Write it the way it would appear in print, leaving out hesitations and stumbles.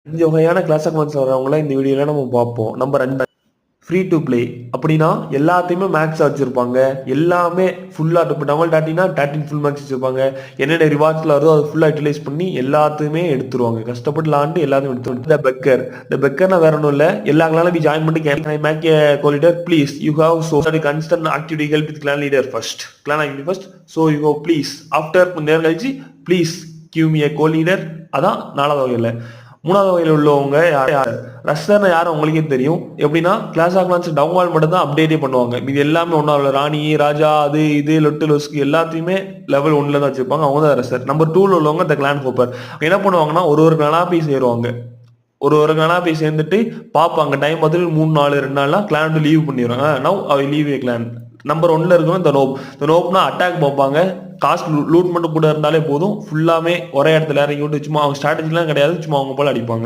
5 வகையான class of glands வரவங்கள இந்த வீடியோல நம்ம பார்ப்போம். Number 2 free to play. அப்படின்னா எல்லாத்தையுமே மேக்ஸா வச்சிருப்பாங்க. எல்லாமே ஃபுல்லா இப்போ டபுள் டாட்டினா 13 ஃபுல் மேக்ஸ் வச்சிருப்பாங்க. என்னென்ன ரிவார்ட்ஸ்ல வருதோ அதை ஃபுல்லா யூட்டிலைஸ் பண்ணி எல்லாத்தையுமே எடுத்துருவாங்க. கஷ்டப்பட்டு விளாண்டு எல்லாத்தையும் எடுத்துருவாங்க. இந்த பெக்கர்னா வேற ஒன்றும் இல்லை. எல்லா கிளானும் போய் ஜாயின் பண்ணி can I make a co leader please you have so constant activity help with clan leader first. Clan activity first. So you ஹோ ப்ளீஸ் ஆஃப்டர் கொஞ்ச நேரம் கழிச்சு please give me a co leader. அதான் 4வது வகையில். 3வது வகையில் உள்ளவங்க ரஷ்டர்னா யாரும் உங்களுக்கே தெரியும். எப்படின்னா கிளாஸ் ஆஃப் கிளான்ஸ் டவுன்வால் மட்டும் தான் அப்டேட்டே பண்ணுவாங்க. இது எல்லாமே ஒன்றா இல்லை. ராணி ராஜா அது இது லொட்டு லொஸ்க்கு எல்லாத்தையுமே லெவல் 1ல தான் வச்சிருப்பாங்க. அவங்க தான் ரஷ்டர். நம்பர் 2ல உள்ளவங்க இந்த கிளான் ஹோப்பர். என்ன பண்ணுவாங்கன்னா ஒரு கிளானா போய் சேருவாங்க. ஒரு கிளானா போய் சேர்ந்துட்டு பார்ப்பாங்க. டைம் பார்த்துட்டு 3 நாள் 2 நாள்லாம் கிளான் வந்து லீவ் பண்ணிடுவாங்க. நவ் அவை லீவ் ஏ கிளான். நம்பர் 1ல இருக்கணும் இந்த நோப். இந்த நோப்னா அட்டாக் பார்ப்பாங்க. காஸ்ட் லூட் மட்டும் கூட இருந்தாலே போதும். ஃபுல்லாமே ஒரே இடத்துல இறங்கி விட்டு சும்மா அவங்க ஸ்ட்ராட்டஜிலாம் கிடையாது. சும்மா அவங்க போல அடிப்பாங்க.